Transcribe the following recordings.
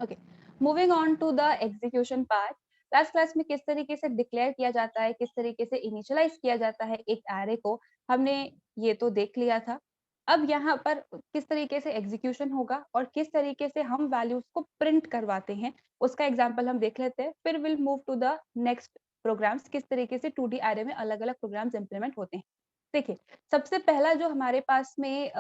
Okay, moving on to the execution part. Last class में किस तरीके से डिक्लेयर किया जाता है, किस तरीके से इनिशियलाइज किया जाता है एक एरे को, हमने ये तो देख लिया था। अब यहाँ पर किस तरीके से एग्जीक्यूशन होगा और किस तरीके से हम वैल्यूज को प्रिंट करवाते हैं, उसका एग्जाम्पल हम देख लेते हैं, फिर will move to the next programs, किस तरीके से 2D एरे में अलग अलग प्रोग्राम्स इंप्लीमेंट होते हैं। देखिए, सबसे पहला जो हमारे पास में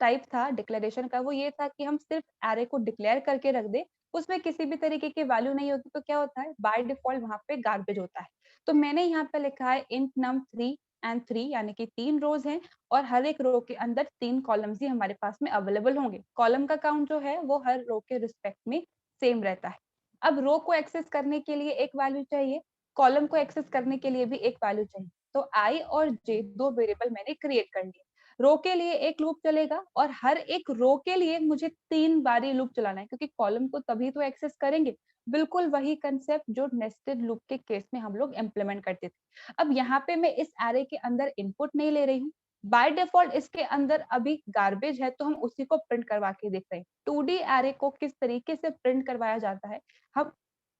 टाइप था डिक्लेरेशन का, वो ये था कि हम सिर्फ एरे को डिक्लेयर करके रख दे, उसमें किसी भी तरीके की वैल्यू नहीं होती, तो क्या होता है, बाय डिफॉल्ट वहां पे गार्बेज होता है। तो मैंने यहाँ पे लिखा है इंट नम 3 एंड 3, यानी कि 3 रोज हैं और हर एक रो के अंदर 3 कॉलम्स ही हमारे पास में अवेलेबल होंगे। कॉलम का काउंट जो है वो हर रो के रिस्पेक्ट में सेम रहता है। अब रो को एक्सेस करने के लिए एक वैल्यू चाहिए, कॉलम को एक्सेस करने के लिए भी एक वैल्यू चाहिए। तो आई और जे दो वेरिएबल मैंने क्रिएट कर लिए। रो के लिए एक लूप चलेगा और हर एक रो के लिए मुझे 3 बारी लूप चलाना है, क्योंकि कॉलम को तभी तो एक्सेस करेंगे। बिल्कुल वही कंसेप्ट जो नेस्टेड लूप के केस में हम लोग इंप्लीमेंट करते थे। अब यहाँ पे मैं इस एरे के अंदर इनपुट नहीं ले रही हूँ, बाय डिफॉल्ट इसके अंदर अभी गार्बेज है, तो हम उसी को प्रिंट करवा के देख रहे हैं। 2D एरे को किस तरीके से प्रिंट करवाया जाता है, हम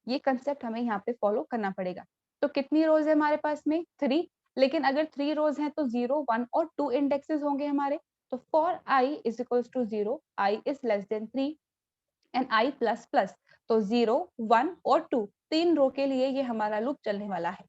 ये कंसेप्ट हमें यहाँ पे फॉलो करना पड़ेगा। तो कितनी रोज है हमारे पास में, 3। लेकिन अगर 3 रोज हैं तो 0, 1 और 2 इंडेक्सेस होंगे हमारे। तो for i is equals to 0, i is less than 3 and i plus plus. तो 0, 1 और 2 तीन रो के लिए ये हमारा लूप चलने वाला है।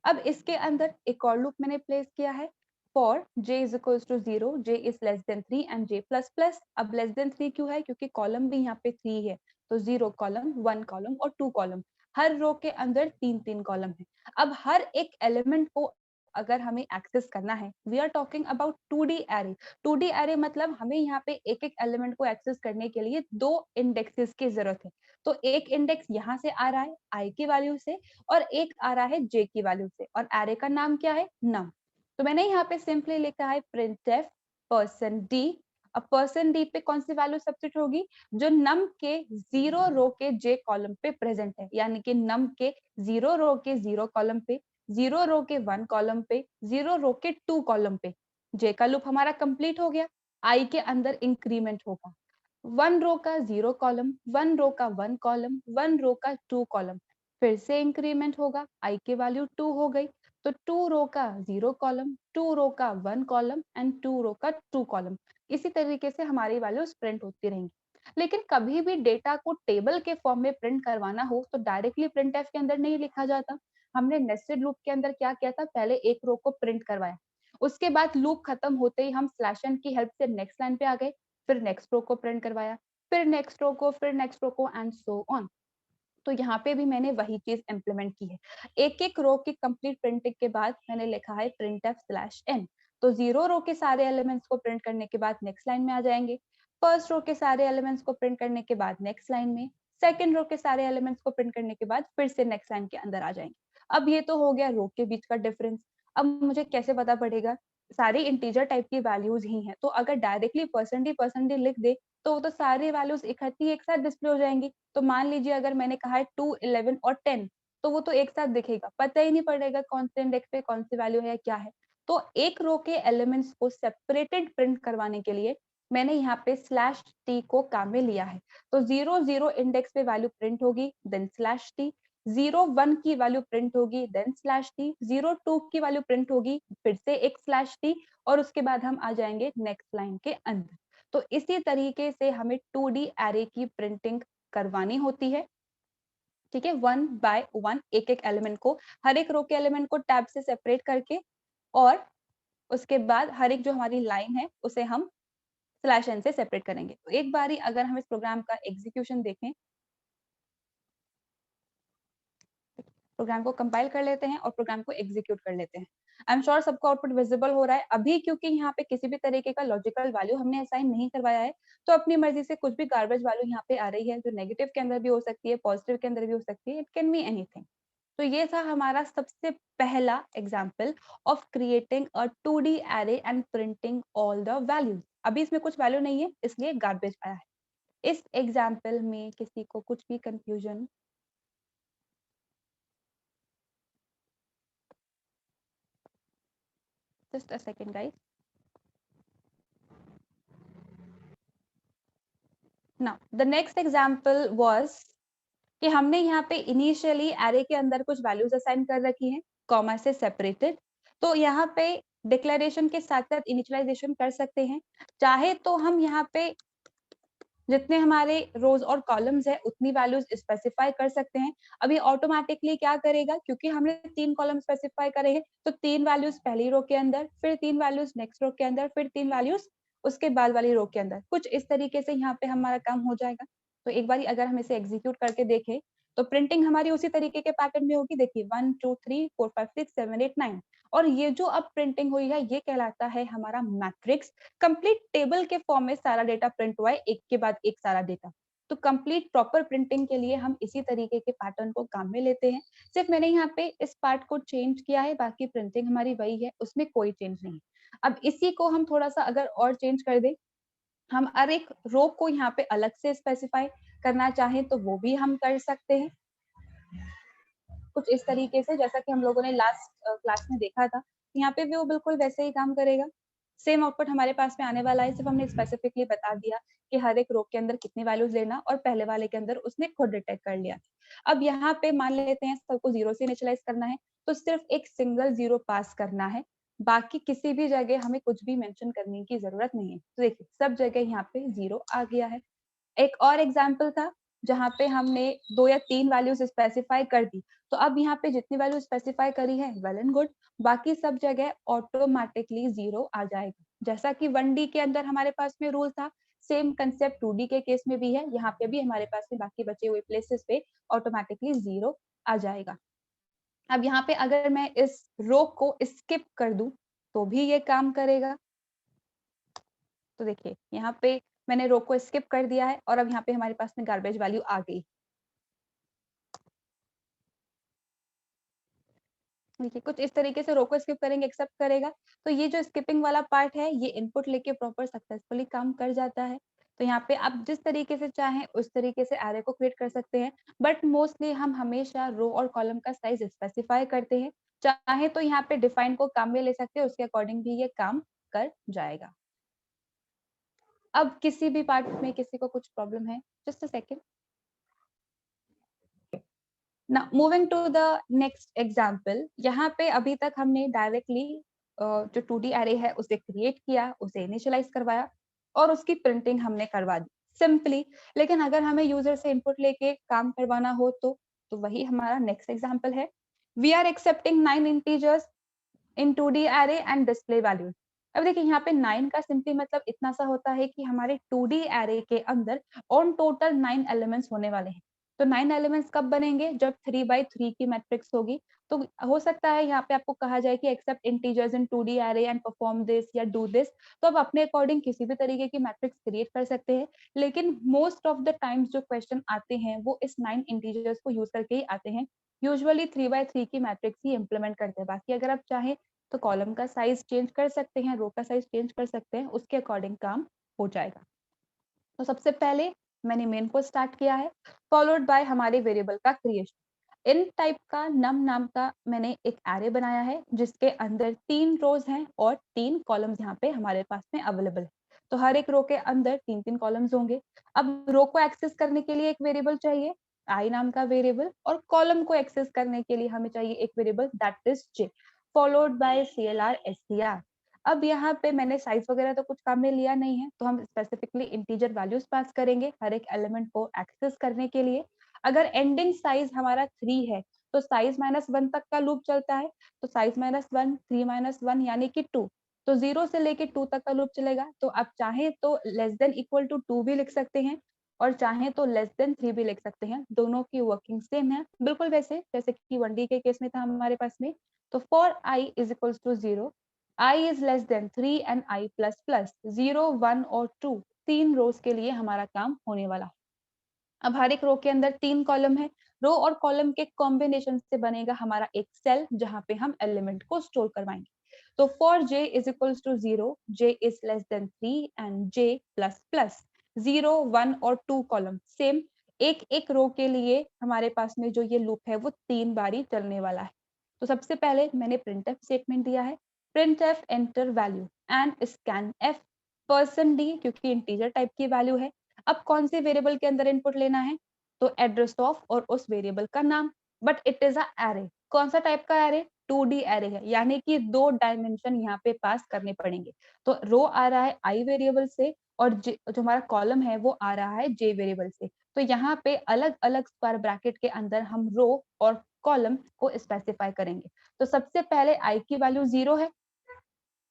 अब इसके अंदर एक और लूप मैंने प्लेस किया है, for j is equals to 0, j is less than 3 and j plus plus. अब लेस देन 3 क्यों है, क्योंकि कॉलम भी यहाँ पे 3 है, तो 0 कॉलम, 1 कॉलम और 2 कॉलम, हर रो के अंदर 3 कॉलम है। अब हर एक एलिमेंट को अगर हमें एक्सेस करना है, we are talking about 2D array. 2D array मतलब हमें यहाँ पे एक एक एलिमेंट को एक्सेस करने के लिए 2 इंडेक्सेस की जरूरत है। तो एक इंडेक्स यहाँ से आ रहा है i की वैल्यू से और एक आ रहा है j की वैल्यू से, और एरे का नाम क्या है, num। तो मैंने यहाँ पे सिंपली लिखा है printf परसेंट d। अब परसेंट d पे कौन सी वैल्यू सब्सिट्यूट होगी, जो num के 0 रो के j कॉलम पे प्रेजेंट है, यानी कि num के 0 रो के 0 कॉलम पे, 0 रो के 1 कॉलम पे, 0 रो के 2 कॉलम पे। j का लूप हमारा कंप्लीट हो गया, i के अंदर इंक्रीमेंट होगा, 1 रो का 0 कॉलम, 1 रो का 1 कॉलम, 1 रो का 2 कॉलम, फिर से इंक्रीमेंट होगा, i की वैल्यू 2 हो गई, तो 2 रो का 0 कॉलम, 2 रो का 1 कॉलम एंड 2 रो का 2 कॉलम। इसी तरीके से हमारी वैल्यूज प्रिंट होती रहेंगी। लेकिन कभी भी डेटा को टेबल के फॉर्म में प्रिंट करवाना हो तो डायरेक्टली प्रिंटफ के अंदर नहीं लिखा जाता। हमने नेस्टेड लूप के अंदर क्या किया था, पहले एक रो को प्रिंट करवाया, उसके बाद लूप खत्म होते ही हम स्लैश एन की हेल्प से नेक्स्ट लाइन पे आ गए, फिर नेक्स्ट रो को प्रिंट करवाया, फिर नेक्स्ट रो को, फिर नेक्स्ट रो को एंड सो ऑन। तो यहाँ पे भी मैंने वही चीज इंप्लीमेंट की है। एक एक रो की कंप्लीट प्रिंटिंग के बाद मैंने लिखा है printf/n। तो 0 रो के सारे एलिमेंट्स को प्रिंट करने के बाद नेक्स्ट लाइन में आ जाएंगे, फर्स्ट रो के सारे एलिमेंट्स को प्रिंट करने के बाद नेक्स्ट लाइन में, सेकेंड रो के सारे एलिमेंट्स को प्रिंट करने के बाद फिर से नेक्स्ट लाइन के अंदर आ जाएंगे। अब ये तो हो गया रो के बीच का डिफरेंस। अब मुझे कैसे पता पड़ेगा, सारी इंटीजर टाइप की वैल्यूज ही हैं, तो अगर डायरेक्टली परसेंट डी लिख दे तो वो तो सारी वैल्यूज इकट्ठी एक साथ डिस्प्ले हो जाएंगी। तो मान लीजिए अगर मैंने कहा है 2, 11 और 10, तो वो तो एक साथ दिखेगा, पता ही नहीं पड़ेगा कौन से इंडेक्स पे कौन सी वैल्यू है, क्या है। तो एक रो के एलिमेंट्स को सेपरेटेड प्रिंट करवाने के लिए मैंने यहाँ पे स्लैश टी को काम में लिया है। तो 0, 0 इंडेक्स पे वैल्यू प्रिंट होगी, देन स्लैश टी, 0, 1 की वैल्यू प्रिंट होगी, देन स्लैश टी, 0, 2 की वैल्यू प्रिंट होगी, फिर से एक स्लैश टी, और उसके बाद हम आ जाएंगे नेक्स्ट लाइन के अंदर। तो इसी तरीके से हमें 2D एरे की प्रिंटिंग करवानी होती है। ठीक है, 1 बाय 1 एक एक एलिमेंट को, हर एक रो के एलिमेंट को टैब से सेपरेट करके, और उसके बाद हर एक जो हमारी लाइन है उसे हम स्लैश एन से सेपरेट करेंगे। तो एक बारी अगर हम इस प्रोग्राम का एग्जीक्यूशन देखें, प्रोग्राम को कंपाइल कर लेते हैं और प्रोग्राम को एग्जीक्यूट कर लेते हैं। आई एम श्योर सबको आउटपुट विजिबल हो रहा है अभी, क्योंकि यहाँ पे किसी भी तरीके का लॉजिकल वैल्यू हमने असाइन नहीं करवाया है, तो अपनी मर्जी से कुछ भी गार्बेज वैल्यू यहाँ पे आ रही है, जो नेगेटिव के अंदर भी हो सकती है, पॉजिटिव के अंदर भी हो सकती है, इट कैन बी एनीथिंग। तो ये था हमारा सबसे पहला example of creating a 2D array and printing all the values. अभी इसमें कुछ वैल्यू नहीं है, इसलिए गार्बेज आया है। इस एग्जाम्पल में किसी को कुछ भी confusion? Just a second guys. Now the next example was कि हमने यहाँ पे इनिशियली एरे के अंदर कुछ वैल्यूज असाइन कर रखी हैं, कॉमा से सेपरेटेड। तो यहाँ पे डिक्लेरेशन के साथ-साथ इनिशियलाइजेशन कर सकते हैं। चाहे तो हम यहाँ पे जितने हमारे रोज और कॉलम्स है उतनी वैल्यूज स्पेसिफाई कर सकते हैं। अभी ऑटोमेटिकली क्या करेगा, क्योंकि हमने 3 कॉलम स्पेसिफाई करे हैं, तो 3 वैल्यूज पहली रो के अंदर, फिर 3 वैल्यूज नेक्स्ट रो के अंदर, फिर 3 वैल्यूज उसके बाद वाली रो के अंदर। कुछ इस तरीके से यहाँ पे हमारा काम हो जाएगा। तो एक बारी अगर हम इसे एग्जीक्यूट करके देखें, तो प्रिंटिंग हमारी उसी तरीके के पैटर्न में होगी। देखिए 1 2 3 4 5 6 7 8 9 और ये जो अब प्रिंटिंग हुई है ये कहलाता है हमारा मैट्रिक्स। कंप्लीट टेबल के फॉर्म में सारा डेटा प्रिंट हुआ है, एक के बाद एक सारा डेटा। तो कंप्लीट प्रॉपर प्रिंटिंग के लिए हम इसी तरीके के पैटर्न को काम में लेते हैं। सिर्फ मैंने यहाँ पे इस पार्ट को चेंज किया है, बाकी प्रिंटिंग हमारी वही है, उसमें कोई चेंज नहीं है। अब इसी को हम थोड़ा सा अगर और चेंज कर दें, हम हर एक रो को यहाँ पे अलग से स्पेसिफाई करना चाहें तो वो भी हम कर सकते हैं कुछ इस तरीके से, जैसा कि हम लोगों ने लास्ट क्लास में देखा था। यहाँ पे भी वो बिल्कुल वैसे ही काम करेगा। सेम आउटपुट हमारे पास में आने वाला है, सिर्फ हमने स्पेसिफिकली बता दिया कि हर एक रो के अंदर कितनी वैल्यूज लेना, और पहले वाले के अंदर उसने खुद डिटेक्ट कर लिया। अब यहाँ पे मान लेते हैं सबको 0 से इनिशियलाइज करना है, तो सिर्फ एक सिंगल 0 पास करना है। बाकी किसी भी जगह हमें कुछ भी मेंशन करने की जरूरत नहीं है। तो देखिए सब जगह यहाँ पे 0 आ गया है। एक और एग्जाम्पल था जहाँ पे हमने 2 या 3 वैल्यूज स्पेसिफाई कर दी। तो अब यहाँ पे जितनी वैल्यू स्पेसिफाई करी है वेल एंड गुड, बाकी सब जगह ऑटोमेटिकली 0 आ जाएगा। जैसा कि 1D के अंदर हमारे पास में रूल था, सेम कंसेप्ट 2D के केस में भी है। यहाँ पे भी हमारे पास में बाकी बचे हुए प्लेसेस पे ऑटोमेटिकली 0 आ जाएगा। अब यहाँ पे अगर मैं इस रो को स्किप कर दूं तो भी ये काम करेगा। तो देखिए यहाँ पे मैंने रो को स्किप कर दिया है और अब यहाँ पे हमारे पास में गार्बेज वैल्यू आ गई। देखिए कुछ इस तरीके से रो को स्किप करेंगे, एक्सेप्ट करेगा। तो ये जो स्किपिंग वाला पार्ट है ये इनपुट लेके प्रॉपर सक्सेसफुली काम कर जाता है। तो यहाँ पे आप जिस तरीके से चाहें उस तरीके से एरे को क्रिएट कर सकते हैं, बट मोस्टली हम हमेशा रो और कॉलम का साइज स्पेसिफाई करते हैं। चाहे तो यहाँ पे डिफाइन को काम में ले सकते हैं, उसके अकॉर्डिंग भी ये काम कर जाएगा। अब किसी भी पार्ट में किसी को कुछ प्रॉब्लम है, just a second. Now moving to the next example, यहाँ पे अभी तक हमने डायरेक्टली जो 2D एरे है उसे क्रिएट किया, उसे इनिशियलाइज करवाया और उसकी प्रिंटिंग हमने करवा दी सिंपली। लेकिन अगर हमें यूजर से इनपुट लेके काम करवाना हो तो वही हमारा नेक्स्ट एग्जांपल है। We are accepting 9 integers in 2D array and display values. अब देखिए यहाँ पे 9 का सिंपली मतलब इतना सा होता है कि हमारे 2D एरे के अंदर ऑन टोटल 9 एलिमेंट्स होने वाले हैं। तो 9 एलिमेंट्स कब बनेंगे, जब 3 by 3 की मैट्रिक्स होगी। तो हो सकता है यहाँ पे आपको कहा जाए कि accept integers in 2D array and perform this या डू दिस, तो आप अपने अकॉर्डिंग किसी भी तरीके की मैट्रिक्स क्रिएट कर सकते हैं। लेकिन मोस्ट ऑफ द टाइम्स जो क्वेश्चन आते हैं वो इस 9 इंटीजर्स को यूज करके ही आते हैं। यूजुअली 3 by 3 की मैट्रिक्स ही इंप्लीमेंट करते हैं। बाकी अगर आप चाहें तो कॉलम का साइज चेंज कर सकते हैं, रो का साइज चेंज कर सकते हैं, उसके अकॉर्डिंग काम हो जाएगा। तो सबसे पहले मैंने मेन को स्टार्ट किया है, फॉलोड बाय हमारे वेरिएबल का क्रिएशन। इन टाइप का नम नाम का मैंने एक एरे बनाया है जिसके अंदर 3 रोज हैं और 3 कॉलम्स यहाँ पे हमारे पास में अवेलेबल है। तो हर एक रो के अंदर 3-3 कॉलम्स होंगे। अब रो को एक्सेस करने के लिए एक वेरिएबल चाहिए, आई नाम का वेरिएबल, और कॉलम को एक्सेस करने के लिए हमें चाहिए एक variable that is J, followed by CLR STR। अब यहाँ पे मैंने साइज वगैरह तो कुछ काम में लिया नहीं है, तो हम स्पेसिफिकली इंटीजर वैल्यूज पास करेंगे हर एक एलिमेंट को एक्सेस करने के लिए। अगर एंडिंग साइज हमारा 3 है तो साइज -1 तक का लूप चलता है। तो साइज -1 3 - 1 यानी कि 2। तो 0 से लेके 2 तक का लूप चलेगा। तो आप चाहें तो लेस देन इक्वल टू 2 भी लिख सकते हैं और चाहें तो लेस देन 3 भी लिख सकते हैं। दोनों की वर्किंग सेम है, बिल्कुल वैसे जैसे कि 1D के केस में था हमारे पास में। तो for i is equals to 0, i is less than 3 and i plus plus 0 1 और 2 तीन रोज के लिए हमारा काम होने वाला है। अब हर एक रो के अंदर 3 कॉलम है। रो और कॉलम के कॉम्बिनेशन से बनेगा हमारा एक सेल जहां पे हम एलिमेंट को स्टोर करवाएंगे। तो for j is equals to 0, j is less than 3 and j plus plus 0 1 और 2 कॉलम सेम। एक एक रो के लिए हमारे पास में जो ये लूप है वो 3 बारी चलने वाला है। तो सबसे पहले मैंने प्रिंटफ स्टेटमेंट दिया है, printf enter value and scanf %d क्योंकि इंटीजर टाइप की वैल्यू है। अब कौन से वेरिएबल के अंदर इनपुट लेना है, तो एड्रेस ऑफ और उस वेरिएबल का नाम, but it is a array. कौन सा टाइप का एरे, 2D एरे है, यानी कि 2 डायमेंशन यहाँ पे पास करने पड़ेंगे। तो रो आ रहा है आई वेरिएबल से और जो हमारा कॉलम है वो आ रहा है जे वेरिएबल से। तो यहाँ पे अलग अलग स्क्वायर ब्रैकेट के अंदर हम रो और कॉलम को स्पेसिफाई करेंगे। तो सबसे पहले आई की वैल्यू 0 है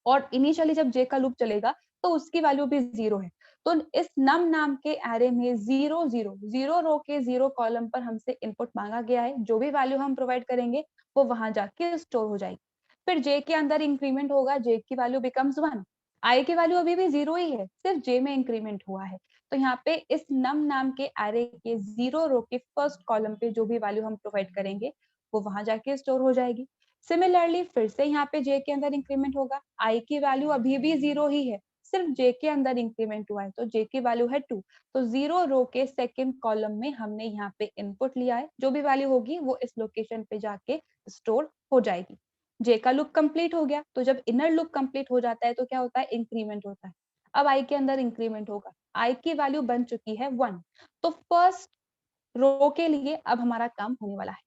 और इनिशियली जब जे का लूप चलेगा तो उसकी वैल्यू भी 0 है। तो इस नम नाम के एरे में 0 0 0 रो के 0 कॉलम पर हमसे इनपुट मांगा गया है। जो भी वैल्यू हम प्रोवाइड करेंगे वो वहां जाके स्टोर हो जाएगी। फिर जे के अंदर इंक्रीमेंट होगा, जे की वैल्यू बिकम्स 1। आई की वैल्यू अभी भी 0 ही है, सिर्फ जे में इंक्रीमेंट हुआ है। तो यहाँ पे इस नम नाम के एरे के 0 रो के फर्स्ट कॉलम पे जो भी वैल्यू हम प्रोवाइड करेंगे वो वहां जाके स्टोर हो जाएगी। सिमिलरली फिर से यहाँ पे जे के अंदर इंक्रीमेंट होगा, आई की वैल्यू अभी भी 0 ही है, सिर्फ जे के अंदर इंक्रीमेंट हुआ है तो जे की वैल्यू है 2। तो 0 रो के सेकंड कॉलम में हमने यहाँ पे इनपुट लिया है, जो भी वैल्यू होगी वो इस लोकेशन पे जाके स्टोर हो जाएगी। जे का लूप कंप्लीट हो गया। तो जब इनर लूप कंप्लीट हो जाता है तो क्या होता है, इंक्रीमेंट होता है। अब आई के अंदर इंक्रीमेंट होगा, आई की वैल्यू बन चुकी है 1। तो फर्स्ट रो के लिए अब हमारा काम होने वाला है।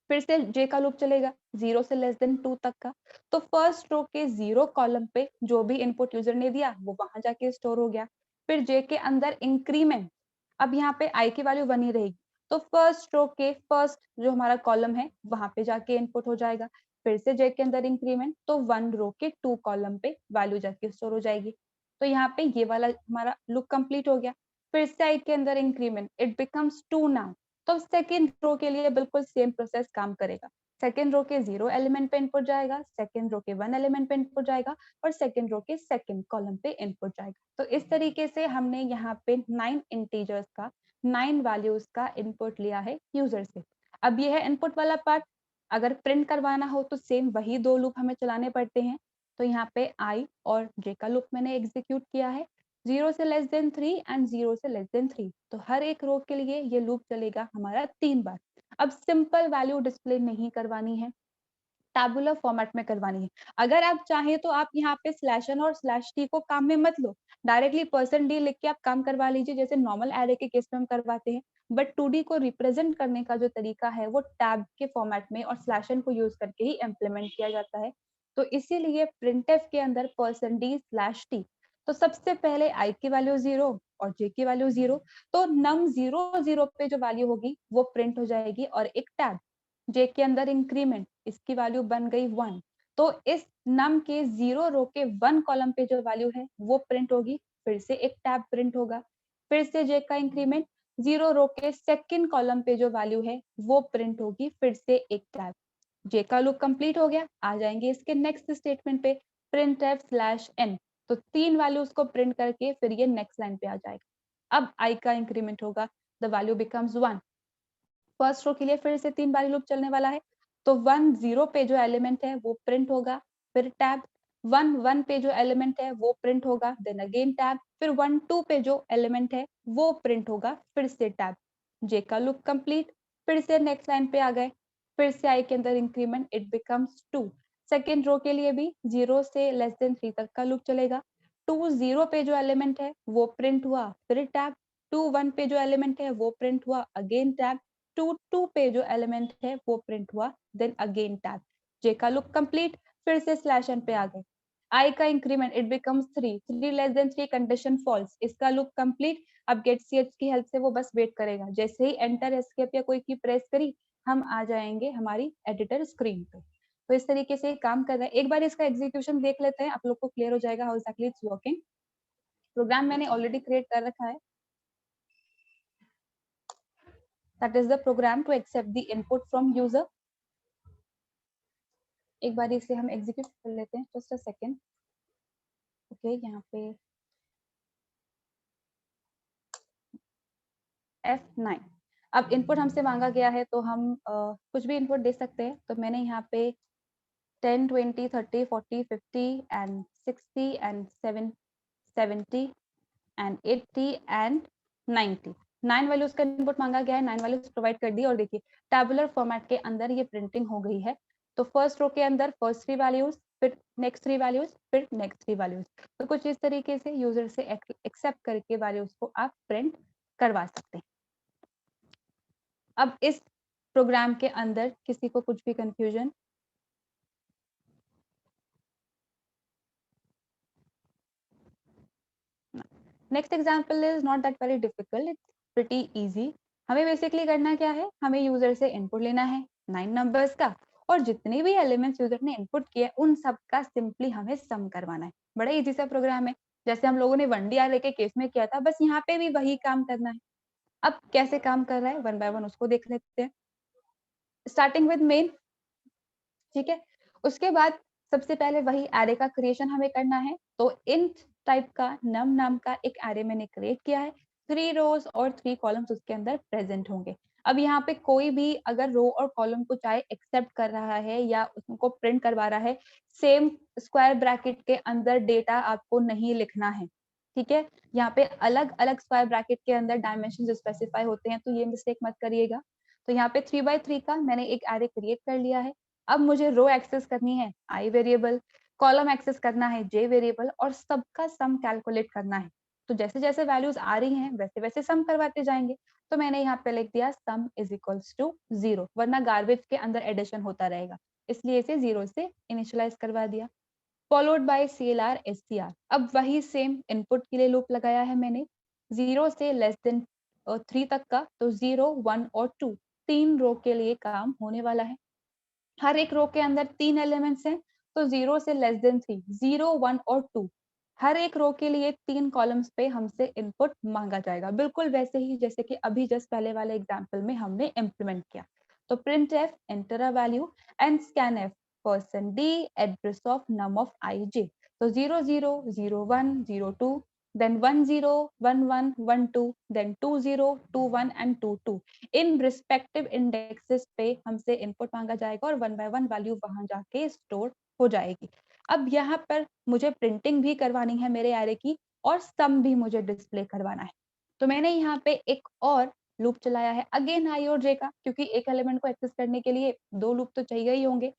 फिर से जे का लूप चलेगा 0 से लेस देन 2 तक का। तो फर्स्ट रो के 0 कॉलम पे जो भी इनपुट यूजर ने दिया वो वहां जाके स्टोर हो गया। फिर जे के अंदर इंक्रीमेंट, अब यहाँ पे आई की वैल्यू 1 ही रहेगी। तो फर्स्ट रो के फर्स्ट जो हमारा कॉलम है वहां पे जाके इनपुट हो जाएगा। फिर से जे के अंदर इंक्रीमेंट, तो 1 रो के 2 कॉलम पे वैल्यू जाके स्टोर हो जाएगी। तो यहाँ पे ये वाला हमारा लूप कंप्लीट हो गया। फिर से आई के अंदर इंक्रीमेंट, इट बिकम्स 2 नाउ। तो सेकेंड रो के लिए बिल्कुल सेम प्रोसेस काम करेगा। सेकेंड रो के 0 एलिमेंट पे इनपुट जाएगा, सेकेंड रो के 1 एलिमेंट पे इनपुट जाएगा और सेकेंड रो के सेकेंड कॉलम पे इनपुट जाएगा। तो इस तरीके से हमने यहाँ पे 9 इंटीजर्स का 9 वैल्यूज का इनपुट लिया है यूजर से। अब ये है इनपुट वाला पार्ट। अगर प्रिंट करवाना हो तो सेम वही 2 लूप हमें चलाने पड़ते हैं। तो यहाँ पे आई और जे का लूप मैंने एग्जीक्यूट किया है, 0 से लेस देन 3 एंड 0 से लेस देन 3। तो हर एक रो के लिए ये लूप चलेगा हमारा 3 बार। अब सिंपल वैल्यू डिस्प्ले नहीं करवानी है, टैबुलर फॉर्मेट में करवानी है। अगर आप चाहें तो आप यहाँ पे स्लैश एन और स्लैश टी को काम में मत लो, डायरेक्टली परसेंट डी लिख के आप काम करवा लीजिए जैसे नॉर्मल एरे के केस में हम करवाते हैं। बट 2D को रिप्रेजेंट करने का जो तरीका है वो टैब के फॉर्मेट में और स्लैश एन को यूज करके ही इम्प्लीमेंट किया जाता है। तो इसीलिए प्रिंटफ के अंदर परसेंट डी स्लैश टी। तो सबसे पहले आई की वैल्यू 0 और जे की वैल्यू 0। तो नम 0 0 पे जो वैल्यू होगी वो प्रिंट हो जाएगी और एक टैब। जे के अंदर इंक्रीमेंट, इसकी वैल्यू बन गई 1। तो इस नम के 0 रो के 1 कॉलम पे जो वैल्यू है वो प्रिंट होगी, फिर से एक टैब प्रिंट होगा। फिर से जे का इंक्रीमेंट, 0 रो के सेकंड कॉलम पे जो वैल्यू है वो प्रिंट होगी, फिर से एक टैब। जे का लूप कंप्लीट हो गया। आ जाएंगे इसके नेक्स्ट स्टेटमेंट पे, प्रिंट एफ स्लैश एन। तो 3 वैल्यूज को प्रिंट करके फिर ये नेक्स्ट लाइन पे आ जाएगा। अब आई का इंक्रीमेंट होगा, the value becomes 1। First row के लिए फिर से 3 बारी लूप चलने वाला है। तो 1 0 पे जो एलिमेंट है वो प्रिंट होगा, फिर टैब। 1 1 पे जो एलिमेंट है वो प्रिंट होगा, देन अगेन टैब। फिर 1 2 पे जो एलिमेंट है वो प्रिंट होगा, फिर से टैब। जे का लूप कंप्लीट। फिर से नेक्स्ट लाइन पे आ गए। फिर से आई के अंदर increment, it becomes 2। Second row के लिए भी 0 से लेस देन 3 तक का लूप चलेगा। 2 0 पे जो एलिमेंट है वो प्रिंट हुआ, फिर टैब। 2 1 पे जो एलिमेंट है वो प्रिंट हुआ, अगेन टैब। 2 2 पे जो एलिमेंट है वो प्रिंट हुआ, देन अगेन टैब। जे का लूप कंप्लीट। फिर से स्लैश एन पे आ गए। आई का increment, it becomes 3 3 less than 3 condition false, इसका लूप कंप्लीट। अब गेट ch की हेल्प से वो बस वेट करेगा, जैसे ही एंटर एस्केप या कोई की प्रेस करी हम आ जाएंगे हमारी एडिटर स्क्रीन पे। तो इस तरीके से काम कर रहा है। एक बार इसका एग्जीक्यूशन देख लेते हैं, आप लोग को क्लियर हो जाएगा how exactly it's working. Program मैंने ऑलरेडी क्रिएट कर रखा है, that is the program to accept the input from user। एक बार इसे हम एग्जीक्यूट कर लेते हैं, जस्ट अ सेकेंड। ओके, यहाँ पे F9। अब इनपुट हमसे मांगा गया है तो हम कुछ भी इनपुट दे सकते हैं। तो मैंने यहाँ पे 10 20 30 40 50 and 60 and 70 and 80 and 90 9 values का इनपुट मांगा गया है। 9 वैल्यूज प्रोवाइड कर दी और देखिए टैबुलर फॉर्मेट के अंदर ये प्रिंटिंग हो गई है। तो फर्स्ट रो के अंदर फर्स्ट 3 वैल्यूज, फिर नेक्स्ट 3 वैल्यूज, फिर नेक्स्ट 3 वैल्यूज। तो कुछ इस तरीके से यूजर से एक्सेप्ट करके वैल्यूज को आप प्रिंट करवा सकते हैं। अब इस प्रोग्राम के अंदर किसी को कुछ भी confusion? Next example is not that very difficult, it's pretty easy. हमें बेसिकली करना क्या है, हमें यूजर से इनपुट लेना है 9 नंबर्स का, और जितने भी एलिमेंट्स यूजर ने इनपुट किए उन सब का सिंपली हमें सम करवाना है। बड़ा इजी सा प्रोग्राम है, जैसे हम लोगों ने 1D array के केस में किया था, बस यहाँ पे भी वही काम करना है। अब कैसे काम कर रहा है, वन बाय वन उसको देख लेते हैं। स्टार्टिंग विद मेन, ठीक है। उसके बाद सबसे पहले वही एरे का क्रिएशन हमें करना है। तो इंट टाइप का नम नाम का एक एरे मैंने क्रिएट किया है, 3 रोज और 3 कॉलम्स उसके अंदर प्रेजेंट होंगे। अब यहाँ पे कोई भी अगर रो और कॉलम को चाहे एक्सेप्ट कर रहा है या उनको प्रिंट करवा रहा है, सेम स्क्वायर ब्रैकेट के अंदर डेटा आपको नहीं लिखना है, ठीक है। यहाँ पे अलग अलग स्क्वायर ब्रैकेट के अंदर डायमेंशन स्पेसिफाई होते हैं, तो ये मिस्टेक मत करिएगा। तो यहाँ पे 3x3 का मैंने एक एरे क्रिएट कर लिया है। अब मुझे रो एक्सेस करनी है आई वेरिएबल, कॉलम एक्सेस करना है जे वेरिएबल, और सबका सम कैलकुलेट करना है। तो जैसे जैसे वैल्यूज आ रही हैं वैसे वैसे सम करवाते जाएंगे। तो मैंने यहाँ पे लिख दिया सम इज इक्वल्स टू 0, वरना गार्बेज के अंदर एडिशन होता रहेगा, इसलिए इसे 0 से इनिशियलाइज करवा दिया। Followed by CLR STR। अब वही सेम इनपुट के लिए लूप लगाया है मैंने, 0 से लेस देन 3 तक का, तो 0, 1 और 2 तीन रो के लिए काम होने वाला है। हर एक रो के अंदर 3 एलिमेंट्स हैं, तो 0 से लेस देन 3, 0, 1 और 2 हर एक रो के लिए 3 कॉलम्स पे हमसे इनपुट मांगा जाएगा, बिल्कुल वैसे ही जैसे कि अभी जस्ट पहले वाले एग्जांपल में हमने इम्प्लीमेंट किया। तो print f enter a value and scan f %d address of num of ij। तो 0 0 0 1 0 2 then 1 0 1 1 1 2 then 2 0 2 1 and 2 2 in respective indexes पे हमसे इनपुट मांगा जाएगा और वन बाय वन वैल्यू वहां जाके स्टोर हो जाएगी। अब यहाँ पर मुझे प्रिंटिंग भी करवानी है मेरे एरे की, और सम भी मुझे डिस्प्ले करवाना है। तो मैंने यहाँ पे एक और लूप चलाया है, अगेन आई और जे का, क्योंकि एक एलिमेंट को एक्सेस करने के लिए 2 लूप तो चाहिए ही होंगे।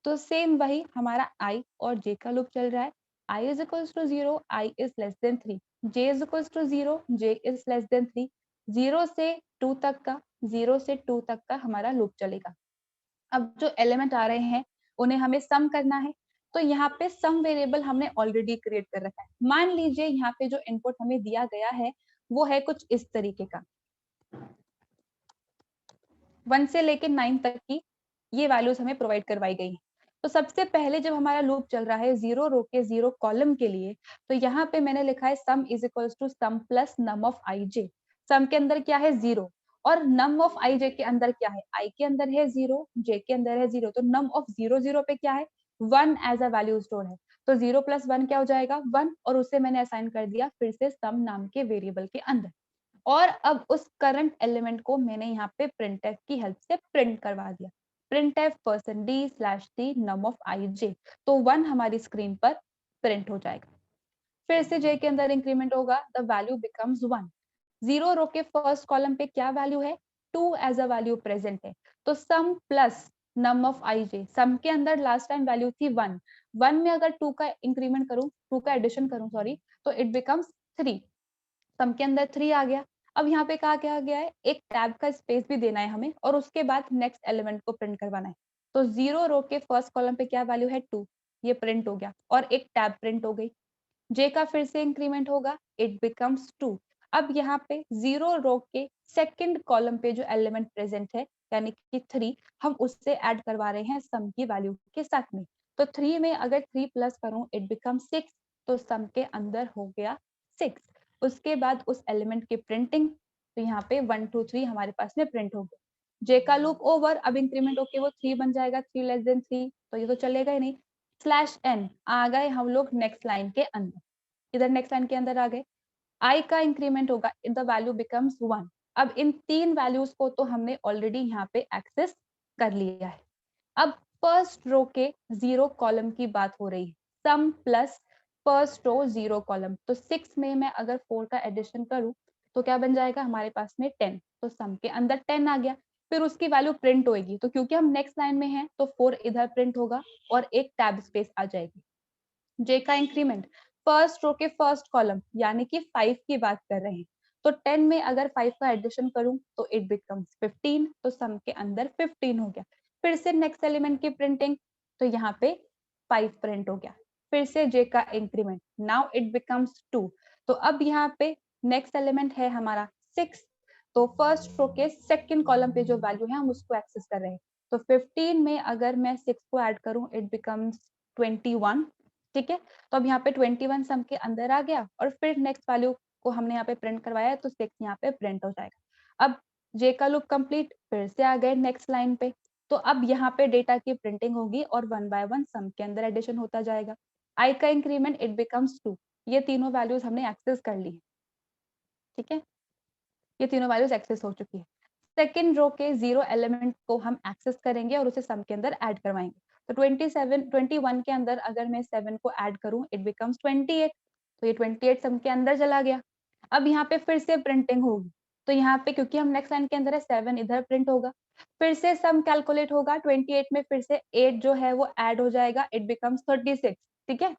तो सेम वही हमारा आई और जे का लूप चल रहा है। I is equals to 0, I is less than 3, J is equals to 0, J is less than 3, 0 से 2 तक का, 0 से 2 तक का हमारा लूप चलेगा। अब जो एलिमेंट आ रहे हैं उन्हें हमें सम करना है, तो यहाँ पे सम वेरिएबल हमने ऑलरेडी क्रिएट कर रखा है। मान लीजिए यहाँ पे जो इनपुट हमें दिया गया है वो है कुछ इस तरीके का, 1 से लेके 9 तक की ये वैल्यूज हमें प्रोवाइड करवाई गई है। तो सबसे पहले जब हमारा लूप चल रहा है 0 रो के 0 कॉलम के लिए, तो यहाँ पे मैंने लिखा है sum is equals to sum plus num of ij। Sum के अंदर क्या है 0, और नम ऑफ ij के अंदर क्या है, i के अंदर है 0, j के अंदर है 0, तो नम ऑफ 0 0 पे क्या है 1 एज अ वैल्यू स्टोर है। तो 0 प्लस 1 क्या हो जाएगा 1, और उसे मैंने असाइन कर दिया फिर से सम नाम के वेरिएबल के अंदर। और अब उस करंट एलिमेंट को मैंने यहाँ पे printf की हेल्प से प्रिंट करवा दिया, printf %d/t num of ij। तो 1 हमारी स्क्रीन पर प्रिंट हो जाएगा। फिर से j के अंदर इंक्रीमेंट होगा, द वैल्यू बिकम्स 1। 0 रो के फर्स्ट कॉलम पे क्या वैल्यू है 2 एज अ वैल्यू प्रेजेंट है, तो सम plus num of ij, sum के अंदर लास्ट टाइम वैल्यू थी 1, 1 में अगर 2 का इंक्रीमेंट करूं, 2 का एडिशन करूं सॉरी, तो इट बिकम्स 3, सम के अंदर 3 आ गया। अब यहाँ पे कहा क्या गया है, एक टैब का स्पेस भी देना है हमें, और उसके बाद नेक्स्ट एलिमेंट को प्रिंट करवाना है। तो 0 रो के फर्स्ट कॉलम पे क्या वैल्यू है 2, ये प्रिंट हो गया और एक टैब प्रिंट हो गई। जे का फिर से इंक्रीमेंट होगा, इट बिकम्स 2। अब यहाँ पे 0 रो के सेकंड कॉलम पे जो एलिमेंट प्रेजेंट है यानी कि 3, हम उससे ऐड करवा रहे हैं सम की वैल्यू के साथ में। तो 3 में अगर 3 प्लस करूं इट बिकम्स 6, तो सम के अंदर हो गया 6। उसके बाद उस एलिमेंट की प्रिंटिंग, तो यहाँ पे 1 2 3 हमारे पास में प्रिंट हो गया। जे का लूप ओवर, अब इंक्रीमेंट होके वो 3 बन जाएगा, 3 लेस देन 3, तो ये तो चलेगा ही नहीं। /n आ गए हम लोग नेक्स्ट लाइन के अंदर, इधर नेक्स्ट लाइन के अंदर आ गए। i का इंक्रीमेंट होगा, द वैल्यू बिकम्स 1। अब इन 3 वैल्यूज को तो हमने ऑलरेडी यहाँ पे एक्सेस कर लिया है। अब फर्स्ट रो के 0 कॉलम की बात हो रही है, सम प्लस फर्स्ट रो 0 कॉलम, तो 6 में मैं अगर 4 का एडिशन करूं तो क्या बन जाएगा हमारे पास में 10, तो सम के अंदर 10 आ गया। फिर उसकी वैल्यू प्रिंट होएगी। तो क्योंकि हम नेक्स्ट लाइन में हैं तो 4 इधर प्रिंट होगा और एक टैब स्पेस आ जाएगी। जे का इंक्रीमेंट फर्स्ट रो के फर्स्ट कॉलम यानी कि 5 की बात कर रहे हैं, तो 10 में अगर 5 का एडिशन करूं तो इट बिकम्स 15, तो सम के अंदर 15 हो गया। फिर से नेक्स्ट एलिमेंट की प्रिंटिंग, तो यहाँ पे 5 प्रिंट हो गया। फिर से जे का इंक्रीमेंट, नाउ इट बिकम्स 2, तो अब यहाँ पे नेक्स्ट एलिमेंट है हमारा 6, तो फर्स्ट रो के सेकंड कॉलम पे जो वैल्यू है हम उसको एक्सेस कर रहे हैं। तो 15 में अगर मैं 6 को ऐड करूं इट बिकम्स 21, ठीक है। तो अब यहाँ पे 21 सम के अंदर आ गया और फिर नेक्स्ट वैल्यू को हमने यहाँ पे प्रिंट करवाया है, तो 6 यहाँ पे प्रिंट हो जाएगा। अब जे का लूप कंप्लीट, फिर से आ गए नेक्स्ट लाइन पे, तो अब यहाँ पे डेटा की प्रिंटिंग होगी और 1 बाय 1 सम के अंदर एडिशन होता जाएगा। आई का इंक्रीमेंट इट बिकम्स 2, ये तीनों वैल्यूज हमने एक्सेस कर ली, ठीक है। ये तीनों वैल्यूज एक्सेस हो चुकी है। सेकंड रो के 0 एलिमेंट को हम एक्सेस करेंगे और उसे सम के अंदर ऐड करवाएंगे। तो 21 के अंदर अगर मैं 7 को ऐड करूं इट बिकम्स 28, तो ये 28 सम के अंदर चला गया। अब यहाँ पे फिर से प्रिंटिंग होगी, तो यहाँ पे क्योंकि हम नेक्स्ट लाइन के अंदर है 7 इधर प्रिंट होगा। फिर से सम कैलकुलेट होगा, 28 में फिर से 8 जो है वो ऐड हो जाएगा, इट बिकम्स 36, ठीक है।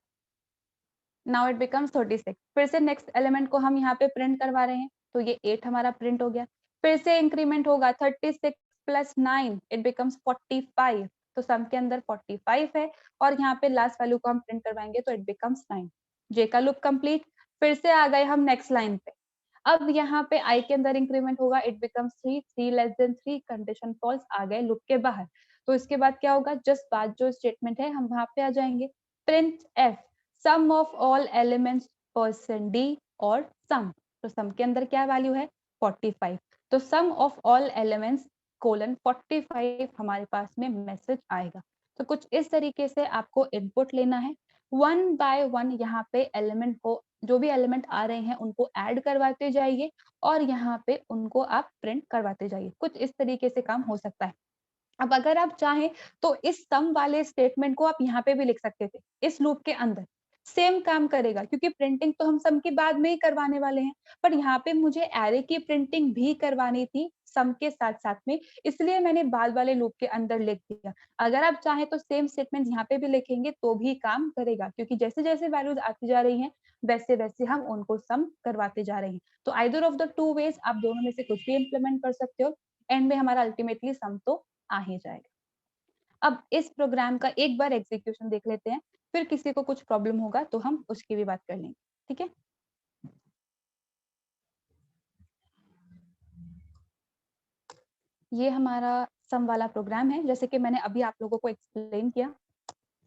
Now it becomes 36। फिर से नेक्स्ट एलिमेंट को हम यहाँ पे प्रिंट करवा रहे हैं, तो ये 8 हमारा प्रिंट हो गया। फिर से इंक्रीमेंट होगा 36 प्लस 9 इट बिकम्स 45, तो सम के अंदर 45 है और यहाँ पे लास्ट वैल्यू को हम प्रिंट करवाएंगे तो इट बिकम्स 9। जे का लूप कंप्लीट, फिर से आ गए हम नेक्स्ट लाइन पे। अब यहाँ पे आई के अंदर इंक्रीमेंट होगा, it becomes 3, 3 less than 3, condition false, आ गए लूप के बाहर। तो इसके बाद क्या होगा, जस्ट बाद जो स्टेटमेंट है हम वहां पे आ जाएंगे, print f sum of all elements percent d और सम। तो सम के अंदर क्या वैल्यू है 45, तो सम ऑफ ऑल एलिमेंट्स कोलन 45 हमारे पास में मैसेज आएगा। तो कुछ इस तरीके से आपको इनपुट लेना है, 1 बाय 1 यहाँ पे एलिमेंट को, जो भी एलिमेंट आ रहे हैं उनको ऐड करवाते जाइए और यहाँ पे उनको आप प्रिंट करवाते जाइए। कुछ इस तरीके से काम हो सकता है। अब अगर आप चाहें तो इस सम वाले स्टेटमेंट को आप यहाँ पे भी लिख सकते थे, इस लूप के अंदर सेम काम करेगा, क्योंकि प्रिंटिंग तो हम सम के बाद में ही करवाने वाले हैं, पर यहाँ पे मुझे एरे की प्रिंटिंग भी करवानी थी सम के साथ साथ में, इसलिए मैंने बाद वाले लूप के अंदर लिख दिया। अगर आप चाहें तो सेम स्टेटमेंट यहाँ पे भी लिखेंगे तो भी काम करेगा, क्योंकि जैसे जैसे वैल्यूज आती जा रही हैं वैसे वैसे हम उनको सम करवाते जा रहे हैं। तो either of the two ways, आप दोनों में से कुछ भी इम्प्लीमेंट कर सकते हो, एंड में हमारा अल्टीमेटली सम तो आ ही जाएगा। अब इस प्रोग्राम का एक बार एग्जीक्यूशन देख लेते हैं, फिर किसी को कुछ प्रॉब्लम होगा तो हम उसकी भी बात कर लेंगे, ठीक है। ये हमारा सम वाला प्रोग्राम है, जैसे कि मैंने अभी आप लोगों को एक्सप्लेन किया।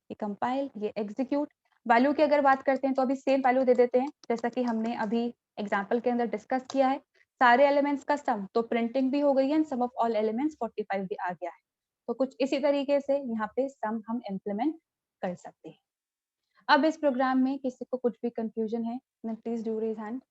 ये कंपाइल, ये एग्जीक्यूट। वैल्यू की अगर बात करते हैं तो अभी सेम वैल्यू दे देते हैं जैसा कि हमने अभी एग्जाम्पल के अंदर डिस्कस किया है। सारे एलिमेंट्स का सम, तो प्रिंटिंग भी हो गई है, सम ऑफ ऑल एलिमेंट्स 45 भी आ गया है। तो कुछ इसी तरीके से यहाँ पे सम हम इम्प्लीमेंट कर सकते हैं। अब इस प्रोग्राम में किसी को कुछ भी कंफ्यूजन है, प्लीज डू रेज हैंड।